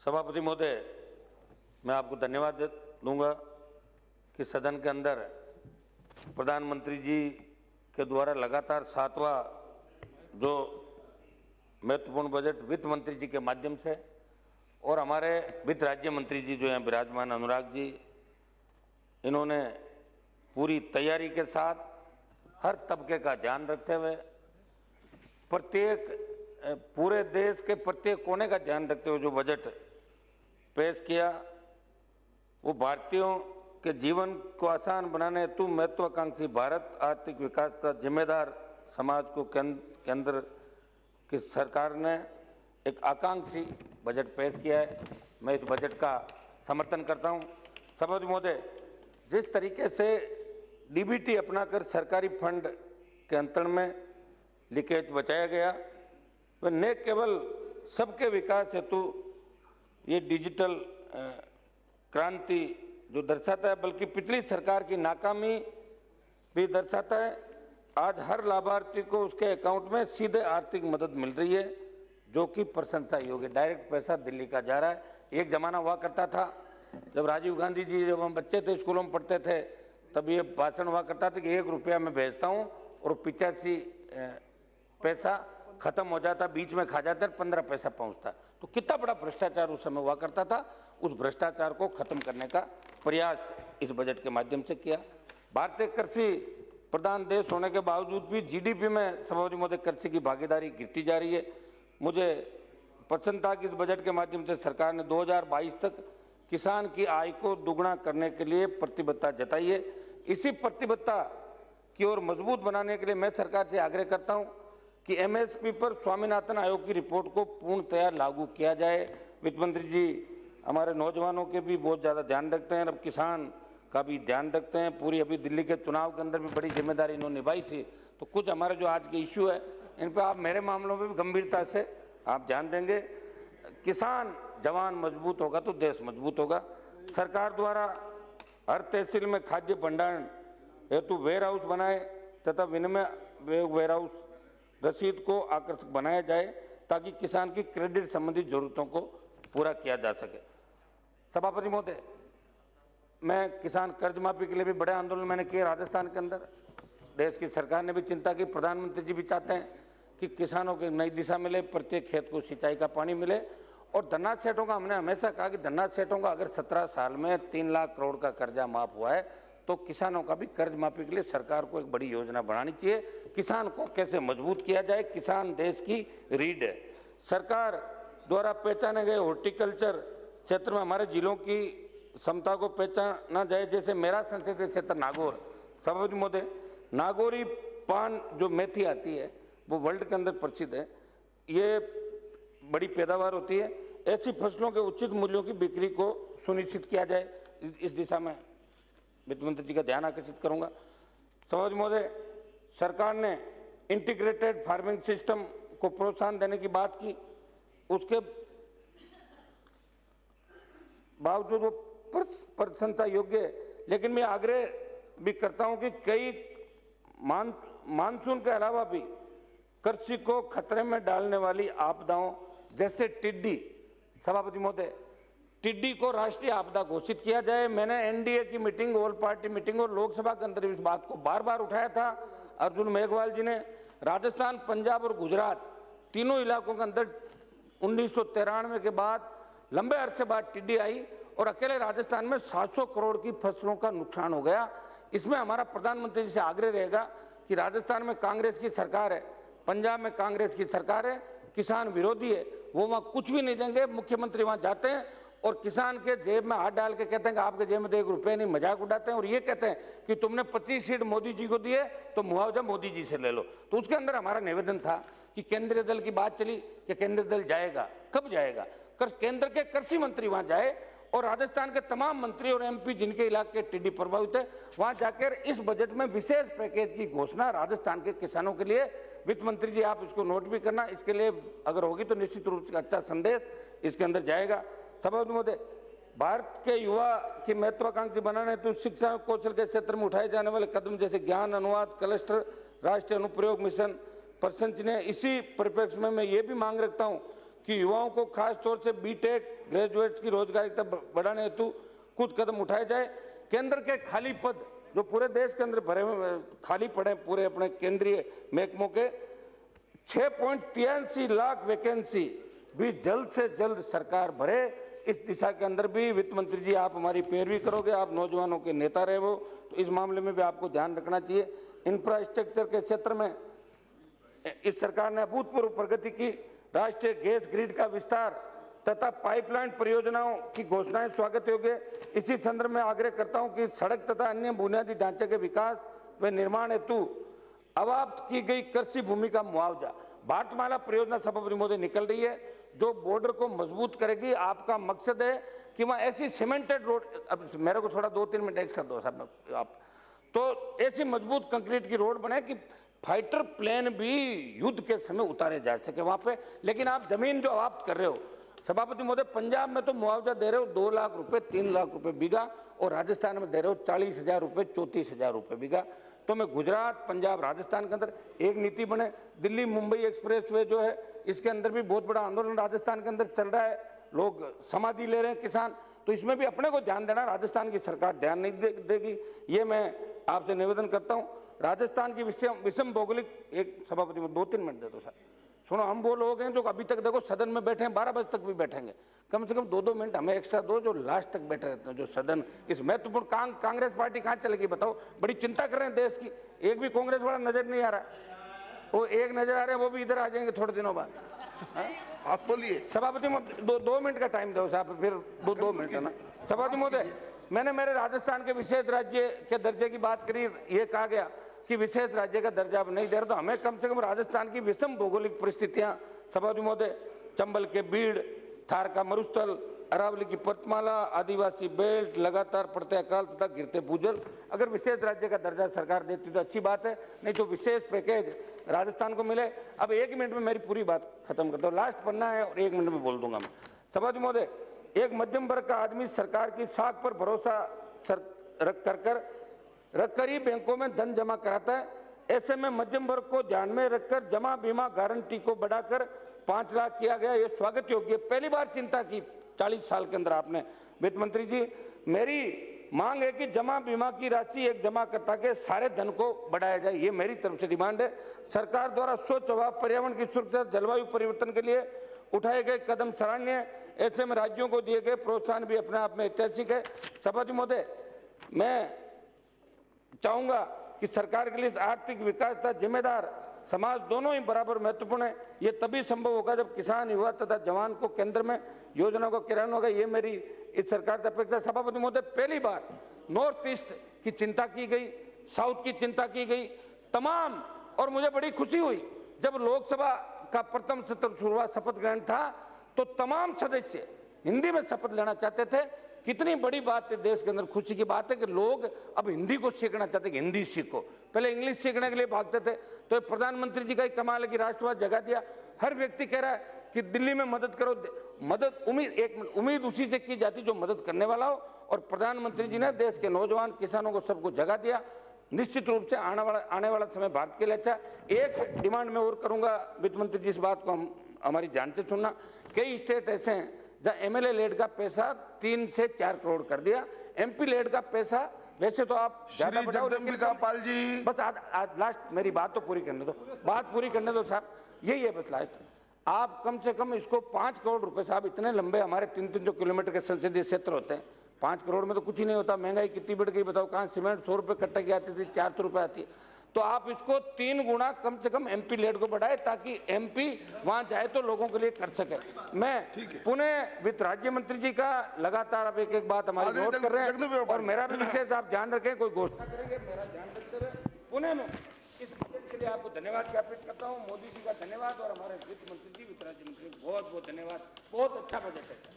सभापति महोदय, मैं आपको धन्यवाद दूंगा कि सदन के अंदर प्रधानमंत्री जी के द्वारा लगातार 7वां जो महत्वपूर्ण बजट वित्त मंत्री जी के माध्यम से और हमारे वित्त राज्य मंत्री जी जो हैं विराजमान अनुराग जी, इन्होंने पूरी तैयारी के साथ हर तबके का ध्यान रखते हुए प्रत्येक पूरे देश के प्रत्येक कोने का ध्यान रखते हुए जो बजट पेश किया, वो भारतीयों के जीवन को आसान बनाने हेतु महत्वाकांक्षी भारत आर्थिक विकास का जिम्मेदार समाज को केंद्र की सरकार ने एक आकांक्षी बजट पेश किया है। मैं इस बजट का समर्थन करता हूं। सभापति महोदय, जिस तरीके से डीबीटी अपनाकर सरकारी फंड के अंतरण में लीकेज बचाया गया, वह न केवल सबके विकास हेतु ये डिजिटल क्रांति जो दर्शाता है, बल्कि पिछली सरकार की नाकामी भी दर्शाता है। आज हर लाभार्थी को उसके अकाउंट में सीधे आर्थिक मदद मिल रही है, जो कि प्रशंसा योग्य। डायरेक्ट पैसा दिल्ली का जा रहा है। एक जमाना हुआ करता था जब राजीव गांधी जी, जब हम बच्चे थे, स्कूलों में पढ़ते थे, तब ये भाषण हुआ करता था कि 1 रुपया मैं भेजता हूँ और 85 पैसा खत्म हो जाता, बीच में खा जाता, 15 पैसा पहुँचता। तो कितना बड़ा भ्रष्टाचार उस समय हुआ करता था। उस भ्रष्टाचार को खत्म करने का प्रयास इस बजट के माध्यम से किया। भारतीय कृषि प्रधान देश होने के बावजूद भी जीडीपी में सभापति महोदय कृषि की भागीदारी गिरती जा रही है। मुझे पसंद था कि इस बजट के माध्यम से सरकार ने 2022 तक किसान की आय को दुगना करने के लिए प्रतिबद्धता जताई है। इसी प्रतिबद्धता की ओर मजबूत बनाने के लिए मैं सरकार से आग्रह करता हूं कि एमएसपी पर स्वामीनाथन आयोग की रिपोर्ट को पूर्णतया लागू किया जाए। वित्त मंत्री जी हमारे नौजवानों के भी बहुत ज़्यादा ध्यान रखते हैं, अब किसान का भी ध्यान रखते हैं। पूरी अभी दिल्ली के चुनाव के अंदर भी बड़ी जिम्मेदारी इन्होंने निभाई थी। तो कुछ हमारे जो आज के इश्यू है, इन पर आप मेरे मामलों में भी गंभीरता से आप ध्यान देंगे। किसान जवान मजबूत होगा तो देश मजबूत होगा। सरकार द्वारा हर तहसील में खाद्य भंडारण हेतु वेयर हाउस बनाए तथा विनिमय वेयर हाउस रसीद को आकर्षक बनाया जाए, ताकि किसान की क्रेडिट संबंधी जरूरतों को पूरा किया जा सके। सभापति महोदय, मैं किसान कर्ज माफी के लिए भी बड़े आंदोलन मैंने किए राजस्थान के अंदर। देश की सरकार ने भी चिंता की, प्रधानमंत्री जी भी चाहते हैं कि किसानों को नई दिशा मिले, प्रत्येक खेत को सिंचाई का पानी मिले। और धन्ना सेठों का हमने हमेशा कहा कि धन्ना सेठों का अगर 17 साल में 3 लाख करोड़ का कर्जा माफ हुआ है, तो किसानों का भी कर्ज माफी के लिए सरकार को एक बड़ी योजना बनानी चाहिए। किसान को कैसे मजबूत किया जाए, किसान देश की रीढ़ है। सरकार द्वारा पहचाने गए हॉर्टिकल्चर क्षेत्र में हमारे जिलों की क्षमता को पहचाना जाए, जैसे मेरा संसदीय क्षेत्र नागौर। सभापति महोदय, नागौरी पान जो मेथी आती है वो वर्ल्ड के अंदर प्रसिद्ध है। ये बड़ी पैदावार होती है। ऐसी फसलों के उचित मूल्यों की बिक्री को सुनिश्चित किया जाए, इस दिशा में वित्त मंत्री जी का ध्यान आकर्षित करूंगा। सभापति महोदय, सरकार ने इंटीग्रेटेड फार्मिंग सिस्टम को प्रोत्साहन देने की बात की, उसके बावजूद वो प्रशंसा योग्य है। लेकिन मैं आग्रह भी करता हूं कि कई मानसून के अलावा भी कृषि को खतरे में डालने वाली आपदाओं जैसे टिड्डी, सभापति महोदय, टिड्डी को राष्ट्रीय आपदा घोषित किया जाए। मैंने एनडीए की मीटिंग, ऑल पार्टी मीटिंग और लोकसभा के अंदर इस बात को बार बार उठाया था। अर्जुन मेघवाल जी ने राजस्थान, पंजाब और गुजरात तीनों इलाकों के अंदर 1993 के बाद लंबे अरसे बाद टिड्डी आई और अकेले राजस्थान में 700 करोड़ की फसलों का नुकसान हो गया। इसमें हमारा प्रधानमंत्री जी से आग्रह रहेगा कि राजस्थान में कांग्रेस की सरकार है, पंजाब में कांग्रेस की सरकार है, किसान विरोधी है, वो वहाँ कुछ भी नहीं देंगे। मुख्यमंत्री वहाँ जाते हैं और किसान के जेब में हाथ डाल के कहते हैं कि आपके जेब में तो 1 रुपये नहीं, मजाक उड़ाते हैं और ये कहते हैं कि तुमने 25 सीट मोदी जी को दिए तो मुआवजा मोदी जी से ले लो। तो उसके अंदर हमारा निवेदन था कि केंद्रीय दल की बात चली कि केंद्रीय दल जाएगा, कब जाएगा? केंद्र के कृषि मंत्री वहाँ जाए और राजस्थान के तमाम मंत्री और एमपी जिनके इलाके टिड्डी प्रभावित है, वहाँ जाकर इस बजट में विशेष पैकेज की घोषणा राजस्थान के किसानों के लिए। वित्त मंत्री जी, आप इसको नोट भी करना, इसके लिए अगर होगी तो निश्चित रूप से अच्छा संदेश इसके अंदर जाएगा। सभापति महोदय, भारत के युवा की महत्वाकांक्षी बनाने हेतु शिक्षा कौशल के क्षेत्र में उठाए जाने वाले कदम जैसे ज्ञान अनुवाद क्लस्टर, राष्ट्रीय अनुप्रयोग मिशन प्रशंसनीय। इसी परिप्रेक्ष्य में मैं ये भी मांग रखता हूँ कि युवाओं को खास तौर से बीटेक ग्रेजुएट्स की रोजगारिता बढ़ाने हेतु कुछ कदम उठाए जाए। केंद्र के खाली पद जो पूरे देश के अंदर भरे हुए खाली पड़े पूरे अपने केंद्रीय महकमों के 6.83 लाख वैकेंसी भी जल्द से जल्द सरकार भरे। इस दिशा के अंदर भी वित्त मंत्री जी आप हमारी पैरवी करोगे, आप नौजवानों के नेता रहे हो, तो इस मामले में भी आपको ध्यान रखना चाहिए। इंफ्रास्ट्रक्चर के क्षेत्र में इस सरकार ने अभूतपूर्व प्रगति की। राष्ट्रीय गैस ग्रिड का विस्तार तथा पाइपलाइन परियोजनाओं की घोषणाएं स्वागत योग्य। इसी संदर्भ में आग्रह करता हूं कि सड़क तथा अन्य बुनियादी ढांचे के विकास व निर्माण हेतु अवाप्त की गई कृषि भूमि का मुआवजा। भारतमाला परियोजना सभापति महोदय निकल रही है जो बॉर्डर को मजबूत करेगी। आपका मकसद है कि वहां ऐसी सीमेंटेड रोड, अब मेरे को थोड़ा 2-3 मिनट एक्स्ट्रा दो साहब आप, तो ऐसी मजबूत कंक्रीट की रोड बने कि फाइटर प्लेन भी युद्ध के समय उतारे जा सके वहां पे। लेकिन आप जमीन जो अवाप्त कर रहे हो सभापति महोदय, पंजाब में तो मुआवजा दे रहे हो 2 लाख रुपए 3 लाख रुपए बीघा, और राजस्थान में दे रहे हो 40,000 रुपए 34,000 रुपए बीघा। तो मैं गुजरात, पंजाब, राजस्थान के अंदर एक नीति बने। दिल्ली मुंबई एक्सप्रेसवे जो है इसके अंदर भी बहुत बड़ा आंदोलन राजस्थान के अंदर चल रहा है, लोग समाधि ले रहे हैं किसान, तो इसमें भी अपने को ध्यान देना। राजस्थान की सरकार ध्यान नहीं देगी, ये मैं आपसे निवेदन करता हूं। राजस्थान की विषम भौगोलिक, एक सभापति में 2-3 मिनट दे दो सर। सुनो, हम वो लोग हैं जो अभी तक देखो सदन में बैठे हैं, 12 बजे तक भी बैठेंगे, कम से कम 2-2 मिनट हमें एक्स्ट्रा दो जो लास्ट तक बैठे रहते हैं। जो सदन इस महत्वपूर्ण कांग्रेस पार्टी कहाँ चलेगी बताओ, बड़ी चिंता कर रहे हैं देश की। एक भी कांग्रेस वाला नजर नहीं आ रहा, वो एक नजर आ रहे हैं, वो भी इधर आ जाएंगे थोड़े दिनों बाद। आप बोलिए सभापति महोदय, 2 मिनट का टाइम दो साहब, फिर 2 मिनट है ना। सभापति महोदय, मैंने मेरे राजस्थान के विशेष राज्य के दर्जे की बात करी, ये कहा गया कि विशेष राज्य का दर्जा अब नहीं दे रहा, तो हमें कम से कम राजस्थान की विषम भौगोलिक परिस्थितियां, सभापति महोदय, चंबल के बीड़, थार का मरुस्थल, अरावली की पर्वतमाला, आदिवासी बेल्ट, लगातार पड़ते अकाल तथा गिरते भूजल, अगर विशेष राज्य का दर्जा सरकार देती तो अच्छी बात है, नहीं तो विशेष पैकेज राजस्थान को मिले। अब 1 मिनट में मेरी पूरी बात खत्म करता हूँ, लास्ट पन्ना है और 1 मिनट में बोल दूंगा मैं। सभापति महोदय, एक मध्यम वर्ग का आदमी सरकार की साख पर भरोसा रखकर ही बैंकों में धन जमा कराता है। ऐसे में मध्यम वर्ग को ध्यान में रखकर जमा बीमा गारंटी को बढ़ाकर 5 लाख किया गया, ये स्वागत योग्य। पहली बार चिंता की 40 साल के अंदर आपने वित्त मंत्री जी। मेरी मांग है कि जमा बीमा की राशि एक जमाकर्ता के सारे धन को बढ़ाया जाए, ये मेरी तरफ से डिमांड है। सरकार द्वारा स्वच्छ हवा, पर्यावरण की सुरक्षा, जलवायु परिवर्तन के लिए उठाए गए कदम सराहनीय है। ऐसे में राज्यों को दिए गए प्रोत्साहन भी अपने आप में ऐतिहासिक है। सभापति महोदय, मैं चाहूंगा कि सरकार के लिए आर्थिक विकास तथा जिम्मेदार समाज दोनों ही बराबर महत्वपूर्ण है। ये तभी संभव होगा जब किसान, युवा तथा जवान को केंद्र में योजना को क्रियान्वयन होगा, ये मेरी इस सरकार से अपेक्षा। सभापति महोदय, पहली बार नॉर्थ ईस्ट की चिंता की गई, साउथ की चिंता की गई तमाम, और मुझे बड़ी खुशी हुई जब लोकसभा का प्रथम सत्र शुरुआत शपथ ग्रहण था तो तमाम सदस्य हिंदी में शपथ लेना चाहते थे। कितनी बड़ी बात है, देश के अंदर खुशी की बात है कि लोग अब हिंदी को सीखना चाहते हैं, हिंदी सीखो। पहले इंग्लिश सीखने के लिए भागते थे, तो प्रधानमंत्री जी का ही कमाल है कि राष्ट्रवाद जगा दिया। हर व्यक्ति कह रहा है कि दिल्ली में मदद करो, मदद उम्मीद उसी से की जाती जो मदद करने वाला हो, और प्रधानमंत्री जी ने देश के नौजवान, किसानों को सबको जगा दिया। निश्चित रूप से आने वाला समय भारत के लिए अच्छा। एक डिमांड मैं और करूंगा वित्त मंत्री जी, इस बात को हमारी ध्यान से सुनना। कई स्टेट ऐसे हैं जहाँ एमएलए लेड का पैसा 3 से 4 करोड़ कर दिया, एमपी लेड का पैसा, वैसे तो आप श्री जगदम्बिका पाल जी, बस आज लास्ट मेरी बात तो पूरी करने दो, बात पूरी करने दो साहब, यही है बस लास्ट। आप कम से कम इसको 5 करोड़ रुपए साहब, इतने लंबे हमारे 300 किलोमीटर के संसदीय क्षेत्र होते हैं, 5 करोड़ में तो कुछ ही नहीं होता। महंगाई कितनी बढ़ गई बताओ, कहाँ सीमेंट 100 रुपए कट्टे की आती थी, 400 रुपए आती है। तो आप इसको 3 गुना कम से कम एमपी लेड को बढ़ाए ताकि एमपी वहां जाए तो लोगों के लिए कर सके। मैं पुनः वित्त राज्य मंत्री जी का लगातार आप एक बात हमारी नोट कर रहे हैं, और मेरा भी विशेष आप ध्यान रखें, कोई घोषणा करेंगे मेरा ध्यान रखते हुए पुनः मैं इस के लिए आपको धन्यवाद ज्ञापित करता हूँ। मोदी जी का धन्यवाद और हमारे वित्त मंत्री जी, वित्त राज्य मंत्री बहुत बहुत धन्यवाद। बहुत अच्छा बजट है।